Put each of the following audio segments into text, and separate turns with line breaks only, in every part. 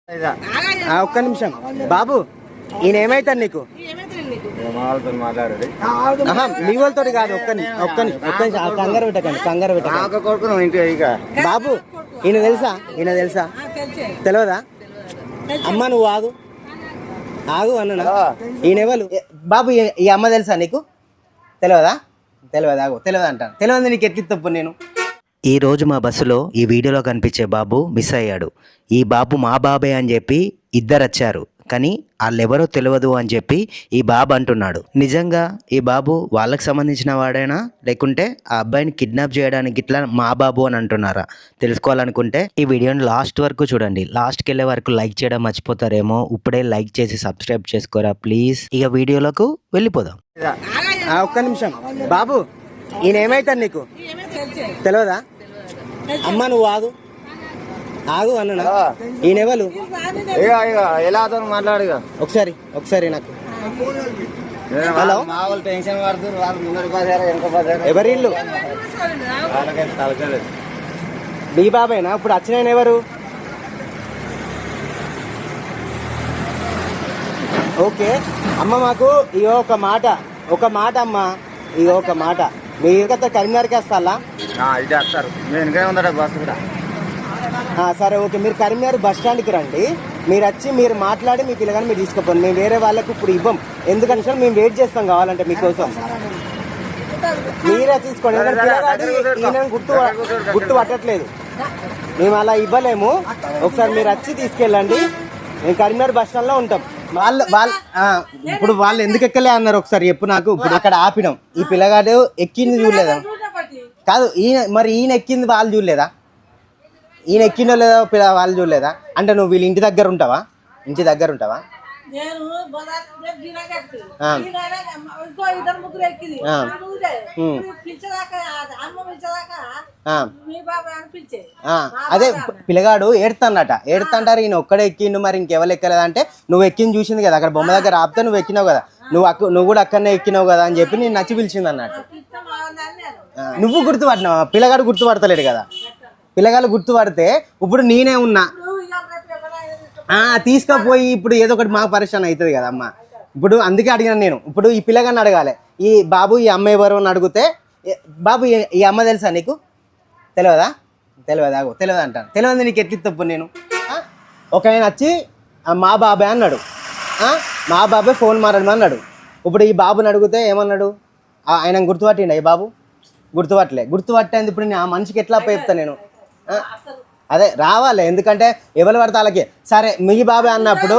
ఒక్క నిమిషం బాబు, ఈయన ఏమైతాడు నీకు? మీ వాళ్ళతో కాదు, కంగారు పెట్టకండి. బాబు, ఈయన తెలుసా? తెలియదా? అమ్మ నువ్వు ఆగు అన్నా. ఈయన ఎవరు బాబు? ఈ అమ్మ తెలుసా నీకు? తెలియదా అంటాను. తెలియదు నీకు ఎట్లా తప్పు నేను.
ఈ రోజు మా బస్సులో ఈ వీడియోలో కనిపించే బాబు మిస్ అయ్యాడు. ఈ బాబు మా బాబే అని చెప్పి ఇద్దరు వచ్చారు, కానీ వాళ్ళెవరో తెలియదు అని చెప్పి ఈ బాబు అంటున్నాడు. నిజంగా ఈ బాబు వాళ్ళకి సంబంధించిన వాడైనా, లేకుంటే ఆ అబ్బాయిని కిడ్నాప్ చేయడానికి ఇట్లా మా బాబు అని అంటున్నారా? తెలుసుకోవాలనుకుంటే ఈ వీడియోని లాస్ట్ వరకు చూడండి. లాస్ట్కి వెళ్ళే వరకు లైక్ చేయడం మర్చిపోతారేమో. ఇప్పుడే లైక్ చేసి సబ్స్క్రైబ్ చేసుకోరా ప్లీజ్. ఇక వీడియోలోకి వెళ్ళిపోదాం.
ఒక్క నిమిషం బాబు, ఈయన ఏమైతాడు నీకు? తెలియదా? అమ్మ నువ్వు ఆగు అన్నా. ఈయన ఎవరు?
ఎలా మాట్లాడు
ఒకసారి నాకు. హలో, ఎవరి ఇల్లు? మీ బాబాయ్నా? ఇప్పుడు వచ్చిన ఎవరు? ఓకే అమ్మ, మాకు ఇగో ఒక మాట అమ్మ, ఇగో ఒక మాట. మీరు కరీంనగర్కి వస్తారా? సరే ఓకే, మీరు కరీంనగర్ బస్ స్టాండ్కి రండి. మీరు వచ్చి మీరు మాట్లాడి మీ పిల్లగాని మీరు తీసుకుపోండి. మేము వేరే వాళ్ళకు ఇప్పుడు ఇవ్వం, ఎందుకంటే సార్ మేము వెయిట్ చేస్తాం కావాలంటే మీకోసం. మీరే తీసుకోండి, ఈయన గుర్తు పట్టట్లేదు. మేము అలా ఇవ్వలేము. ఒకసారి మీరు వచ్చి తీసుకెళ్ళండి. మేము కరీంనగర్ బస్ స్టాండ్ లో ఉంటాం. ఇప్పుడు వాళ్ళు ఎందుకు ఎక్కలే అన్నారు ఒకసారి చెప్పు నాకు. ఇప్పుడు అక్కడ ఆపినాం. ఈ పిల్లగాడు ఎక్కింది చూడలేదా? కాదు, ఈయన ఎక్కింది వాళ్ళు చూడలేదా? ఈయన ఎక్కిందో లేదో వాళ్ళు చూడలేదా? అంటే నువ్వు వీళ్ళ ఇంటి దగ్గర ఉంటావా? అదే పిల్లగాడు ఏడుతాంటారు. ఈయన ఒక్కడే ఎక్కిండు, మరి ఇంకెవరు ఎక్కలేదంటే నువ్వు ఎక్కింది చూసింది కదా, అక్కడ బొమ్మ దగ్గర ఆపితే నువ్వు ఎక్కినావు కదా, నువ్వు కూడా అక్కడనే ఎక్కినావు కదా అని చెప్పి నేను నచ్చి పిలిచింది అన్నట్టు. నువ్వు గుర్తుపట్టినావా? పిల్లగాడు గుర్తుపడతలేడు కదా. పిల్లగాడు గుర్తుపడితే ఇప్పుడు నేనే ఉన్నా తీసుకపోయి ఇప్పుడు ఏదో ఒకటి మాకు పరిశ్రమ అవుతుంది కదా అమ్మ. ఇప్పుడు అందుకే అడిగినాను నేను. ఇప్పుడు ఈ పిల్లగాన్ని అడగాలి, ఈ బాబు ఈ అమ్మ ఎవరు అని అడిగితే, బాబు ఈ అమ్మ తెలుసా నీకు? తెలియదా అంటాను. తెలియదు నీకు ఎట్లా తప్పు నేను. ఒక ఆయన వచ్చి మా బాబాయ్ అన్నాడు, మా బాబాయ్ ఫోన్ మాట్లాడమన్నాడు. ఇప్పుడు ఈ బాబుని అడిగితే ఏమన్నాడు? ఆయన గుర్తుపట్టిండ? ఈ బాబు గుర్తుపట్టేంది. ఇప్పుడు నేను ఆ మనిషికి ఎట్లా చెప్తాను నేను? అదే రావాలి, ఎందుకంటే ఎవరు పడితే వాళ్ళకి. సరే మీ బాబాయ్ అన్నప్పుడు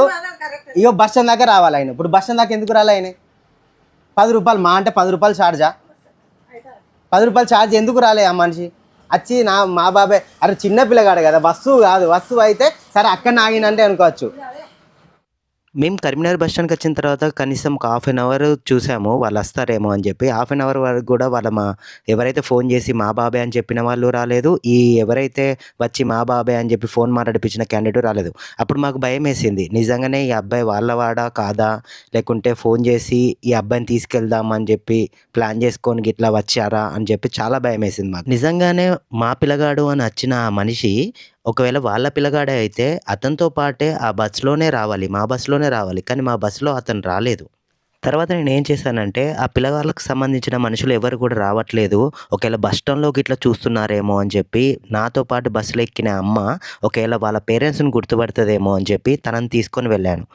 ఇగో బస్ స్టాండ్ దాకా రావాలి ఆయన. ఇప్పుడు బస్ స్టాండ్ దాకా ఎందుకు రాలి ఆయన? 10 రూపాయలు మా అంటే 10 రూపాయలు ఛార్జా? 10 రూపాయలు ఛార్జ్ ఎందుకు రాలే ఆ మనిషి వచ్చి? మా బాబాయ్ అరే చిన్న పిల్లగాడు కదా, వస్తువు కాదు. వస్తువు అయితే సరే అక్కడ ఆగినంటే అనుకోవచ్చు.
మేము కరీంనగర్ బస్ స్టాండ్కి వచ్చిన తర్వాత కనీసం ఒక ½ అన్ అవర్ చూసాము వాళ్ళు వస్తారేమో అని చెప్పి. ½ అన్ అవర్ వరకు కూడా ఎవరైతే ఫోన్ చేసి మా బాబాయ్ అని చెప్పిన వాళ్ళు రాలేదు, ఈ ఎవరైతే వచ్చి మా బాబాయ్ అని చెప్పి ఫోన్ మాట్లాడిపించిన క్యాండిడేట్ రాలేదు. అప్పుడు మాకు భయం వేసింది, నిజంగానే ఈ అబ్బాయి వాళ్ళవాడా కాదా, లేకుంటే ఫోన్ చేసి ఈ అబ్బాయిని తీసుకెళ్దాం అని చెప్పి ప్లాన్ చేసుకొని ఇట్లా వచ్చారా అని చెప్పి చాలా భయం వేసింది మాకు. నిజంగానే మా పిల్లగాడు అని వచ్చిన ఆ మనిషి ఒకవేళ వాళ్ళ పిల్లగాడే అయితే అతనితో పాటే ఆ బస్సులోనే రావాలి, మా బస్సులోనే రావాలి, కానీ మా బస్సులో అతను రాలేదు. తర్వాత నేను ఏం చేశానంటే, ఆ పిల్లగాళ్ళకి సంబంధించిన మనుషులు ఎవరు కూడా రావట్లేదు, ఒకవేళ బస్ స్టాండ్లోకి ఇట్లా చూస్తున్నారేమో అని చెప్పి నాతో పాటు బస్సులో ఎక్కిన అమ్మ ఒకవేళ వాళ్ళ పేరెంట్స్ని గుర్తుపడుతుందేమో అని చెప్పి తనని తీసుకొని వెళ్ళాను.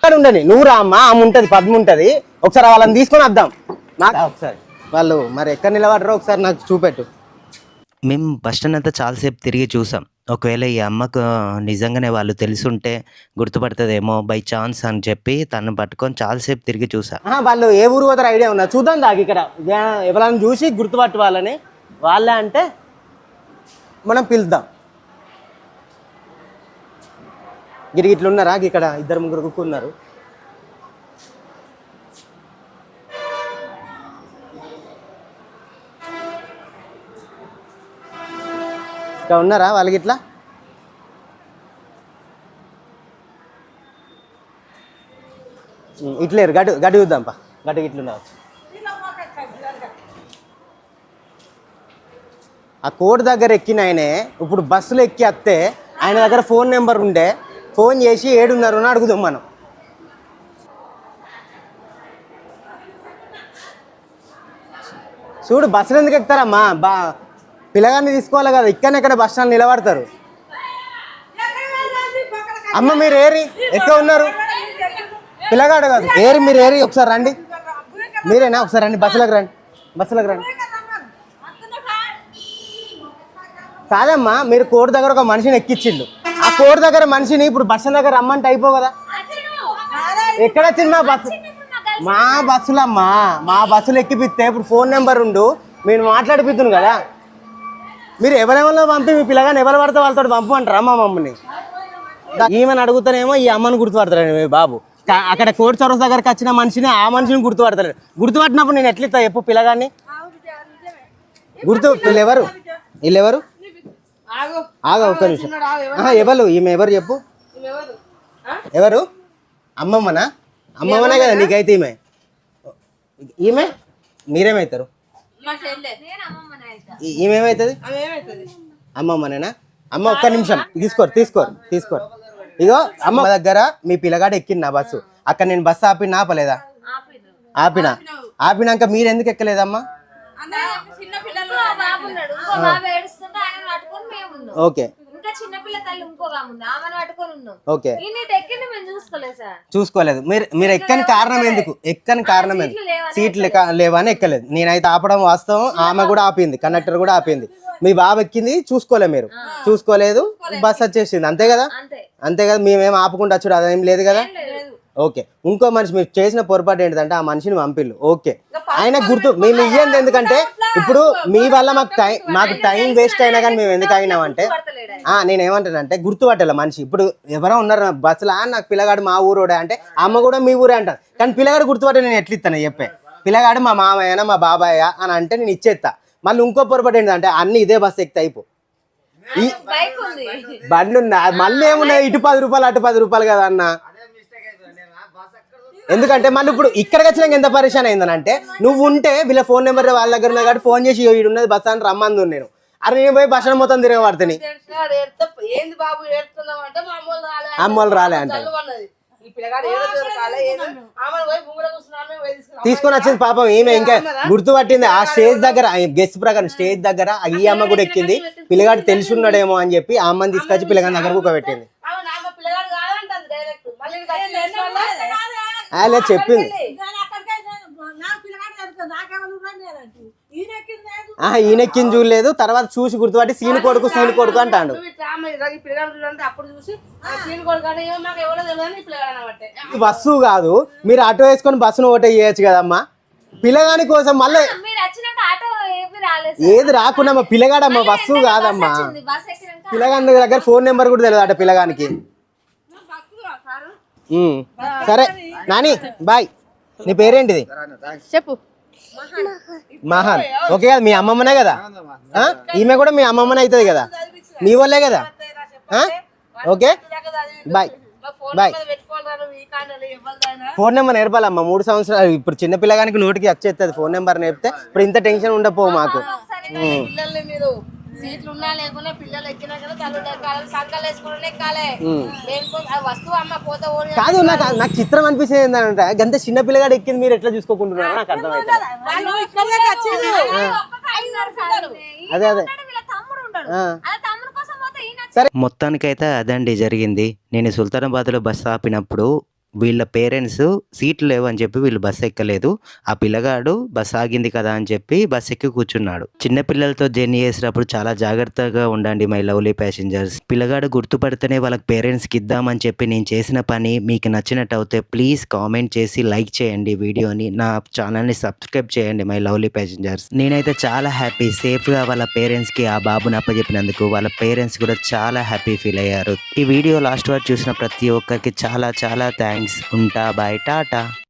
నువ్వు రా అమ్మ, ఆమె ఉంటుంది, పద్మ ఉంటుంది, ఒకసారి వాళ్ళని తీసుకొని వద్దాం. ఒకసారి వాళ్ళు మరి ఎక్కడ నిలబడరో ఒకసారి నాకు చూపెట్టు.
మేము బస్ స్టాండ్ అంతా చాలాసేపు తిరిగి చూసాం. ఒకవేళ ఈ అమ్మకు నిజంగానే వాళ్ళు తెలుసుంటే గుర్తుపడుతుందేమో బై ఛాన్స్ అని చెప్పి తను పట్టుకొని చాలాసేపు తిరిగి చూసా.
వాళ్ళు ఏ ఊరు పోతారు ఐడియా ఉన్నా? చూద్దాం దాకా ఇక్కడ ఎవరైనా చూసి గుర్తుపట్టు వాళ్ళని. వాళ్ళే అంటే మనం పిలుద్దాం. ఇట్లున్నారా? ఇక్కడ 2-3 కుక్కున్నారు. ఇక్కడ ఉన్నారా వాళ్ళకి? ఇట్లా ఇట్లేరు. గడ్డు చూద్దాంపా, గడ్డు ఇట్లున్నారు. ఆ కోర్టు దగ్గర ఎక్కిన ఆయనే ఇప్పుడు బస్సులో ఎక్కి వస్తే ఆయన దగ్గర ఫోన్ నెంబర్ ఉండే ఫోన్ చేసి ఏడున్నారు అని అడుగుదాం మనం. చూడు బస్సులు ఎందుకు ఎక్కుతారమ్మా? పిల్లగాన్ని తీసుకోవాలి కదా, ఇక్కడ బస్ స్టాండ్ నిలబడతారు. అమ్మ మీరు ఏరి ఎక్కడ ఉన్నారు? పిల్లగాడు కాదు ఏరి, మీరు ఏరి ఒకసారి రండి. మీరేనా? ఒకసారి రండి, బస్సులకు రండి, బస్సులకు రండి. కాదమ్మా, మీరు కోర్టు దగ్గర ఒక మనిషిని ఎక్కించిండు. ఆ కోర్టు దగ్గర మనిషిని ఇప్పుడు బస్ స్టాండ్ దగ్గర రమ్మంటే అయిపో కదా. ఎక్కడ వచ్చింది మా బస్సు? మా బస్సులమ్మా, మా బస్సులు ఎక్కిపిస్తే ఇప్పుడు ఫోన్ నెంబర్ ఉండు, మీరు మాట్లాడిపిద్దును కదా. మీరు ఎవరెవరిలో పంపి మీ పిల్లగాని ఎవరు పడితే వాళ్ళతో పంపమంటారా మా మమ్మల్ని? ఈమెను అడుగుతానేమో ఈ అమ్మని గుర్తుపడతాడు మీ బాబు. అక్కడ కోర్టు చౌరస్ దగ్గరకు వచ్చిన మనిషిని ఆ మనిషిని గుర్తుపడతాడు. గుర్తుపట్టినప్పుడు నేను ఎట్లా ఇస్తా చెప్పు పిల్లగాన్ని? వీళ్ళెవరు? వీళ్ళెవరు? ఆగా ఒక్క నిమిషం. ఎవరు ఈమె? ఎవరు చెప్పు? ఎవరు? అమ్మమ్మనా? అమ్మమ్మనే కదా నీకైతే ఈమె. ఈమె మీరేమవుతారు? ఈమెమవుతుంది? అమ్మమ్మనేనా? అమ్మ ఒక్క నిమిషం తీసుకోరు. ఇగో అమ్మ దగ్గర మీ పిల్లగాడు ఎక్కింది నా బస్సు. అక్కడ నేను బస్సు ఆపినా ఆపలేదా? ఆపినాక మీరు ఎందుకు ఎక్కలేదమ్మా? ఓకే ఓకే చూసుకోలేదు. మీరు ఎక్కని కారణం ఎందుకు? సీట్లు లేవని ఎక్కలేదు. నేనైతే ఆపడం వాస్తవం. ఆమె కూడా ఆపింది, కండక్టర్ కూడా ఆపింది. మీ బాబు ఎక్కింది చూసుకోలేదు, మీరు చూసుకోలేదు, బస్ వచ్చేసింది. అంతే కదా? మేమేం ఆపకుండా వచ్చాడు అదేం లేదు కదా. ఓకే, ఇంకో మనిషి మీరు చేసిన పొరపాటు ఏంటంటే ఆ మనిషిని పంపిల్లు. ఓకే, ఆయన గుర్తు మేము ఇయ్యండి. ఎందుకంటే ఇప్పుడు మీ వల్ల మాకు టైం వేస్ట్ అయినా కానీ మేము ఎందుకు అయినామంటే, నేనేమంటానంటే గుర్తుపట్టాల మనిషి. ఇప్పుడు ఎవరో ఉన్నారు బస్సులో, నాకు పిల్లగాడు మా ఊరోడే అంటే అమ్మ కూడా మీ ఊరే అంటారు. కానీ పిల్లగాడు గుర్తుపట్టే నేను ఎట్లా ఇస్తాను చెప్పే? పిల్లగాడు మా మామయ్యనా మా బాబాయ్య అని అంటే నేను ఇచ్చేస్తా. మళ్ళీ ఇంకో పొరపాటు ఏంటంటే అన్ని ఇదే బస్సు ఎక్కితే అయిపో. బండి ఉందా? మళ్ళీ ఏమున్నాయి, ఇటు 10 రూపాయలు అటు 10 రూపాయలు కదా అన్న. ఎందుకంటే మళ్ళీ ఇప్పుడు ఇక్కడికి వచ్చినాక ఎంత పరిశాన్ అయిందనంటే, నువ్వు ఉంటే వీళ్ళ ఫోన్ నెంబర్ వాళ్ళ దగ్గర ఉన్నాయి కాబట్టి ఫోన్ చేసి ఉన్నది బస్ అని రమ్మంది నేను. అరే నేను పోయి బస్ మొత్తం తిరగబడుతుంది. అమ్మోళ్ళు రాలే అంటే తీసుకొని వచ్చింది పాపం. ఈమె ఇంకా గుర్తుపట్టింది ఆ స్టేజ్ దగ్గర, గెస్ట్ ప్రకారం స్టేజ్ దగ్గర ఈ అమ్మ కూడా ఎక్కింది. పిల్లగాడు తెలిసి ఉన్నాడేమో అని చెప్పి ఆ అమ్మని తీసుకొచ్చి పిల్లగాడి దగ్గర కూకబెట్టింది. అలా చెప్పింది. ఈయనెక్కింది చూడలేదు, తర్వాత చూసి గుర్తుపట్టి సీను కొడుకు అంటాడు. బస్సు కాదు, మీరు ఆటో వేసుకొని బస్సును ఓటే చేయొచ్చు కదమ్మా. పిల్లగాని కోసం మళ్ళీ ఏది రాకుండా మా పిల్లగాడమ్మా, బస్సు కాదమ్మా. పిల్లగాని దగ్గర ఫోన్ నెంబర్ కూడా తెలియదు అట పిల్లగానికి. సరే నాని బాయ్. నీ పేరేంటిది
చెప్పు?
మహాన్. ఓకే కదా, మీ అమ్మమ్మనే కదా. ఈమె కూడా మీ అమ్మమ్మనే అవుతుంది కదా, మీ వాళ్ళే కదా. Okay bye. ఫోన్ నెంబర్ నేర్పాలమ్మా. 3 సంవత్సరాలు ఇప్పుడు చిన్న పిల్లగానికి నోటికి వచ్చేస్తుంది ఫోన్ నెంబర్ నేర్పితే. ఇప్పుడు ఇంత టెన్షన్ ఉండపో మాకు.
సీట్లు ఉన్నా లేకున్నా పిల్లలు ఎక్కినా కదా సంకలు వేసుకుని ఎక్కాలి. వస్తువు అమ్మ పోతే
కాదు. నాకు చిత్రం అనిపిస్తుంది ఏంటంటే గంత చిన్న పిల్లగాడు ఎక్కింది మీరు ఎట్లా చూసుకోకుంటున్నారు నాకు అర్థమైతే. అదే
సరే, మొత్తానికైతే అదండి జరిగింది. నేను సుల్తానాబాద్లో బస్సు ఆపినప్పుడు వీళ్ళ పేరెంట్స్ సీట్లు లేవు అని చెప్పి వీళ్ళు బస్సు ఎక్కలేదు. ఆ పిల్లగాడు బస్సు ఆగింది కదా అని చెప్పి బస్సు ఎక్కి కూర్చున్నాడు. చిన్న పిల్లలతో జర్నీ చేసినప్పుడు చాలా జాగ్రత్తగా ఉండండి మై లవ్లీ ప్యాసింజర్స్. పిల్లగాడు గుర్తుపడితేనే వాళ్ళకి పేరెంట్స్కి ఇద్దామని చెప్పి నేను చేసిన పని మీకు నచ్చినట్టు అయితే ప్లీజ్ కామెంట్ చేసి లైక్ చేయండి వీడియోని. నా ఛానల్ని సబ్స్క్రైబ్ చేయండి మై లవ్లీ ప్యాసింజర్స్. నేనైతే చాలా హ్యాపీ, సేఫ్గా వాళ్ళ పేరెంట్స్కి ఆ బాబుని అప్పచెప్పినందుకు వాళ్ళ పేరెంట్స్ కూడా చాలా హ్యాపీ ఫీల్ అయ్యారు. ఈ వీడియో లాస్ట్ వరకు చూసిన ప్రతి ఒక్కరికి చాలా చాలా థ్యాంక్స్. ఉంటా, బాయ్, టాటా.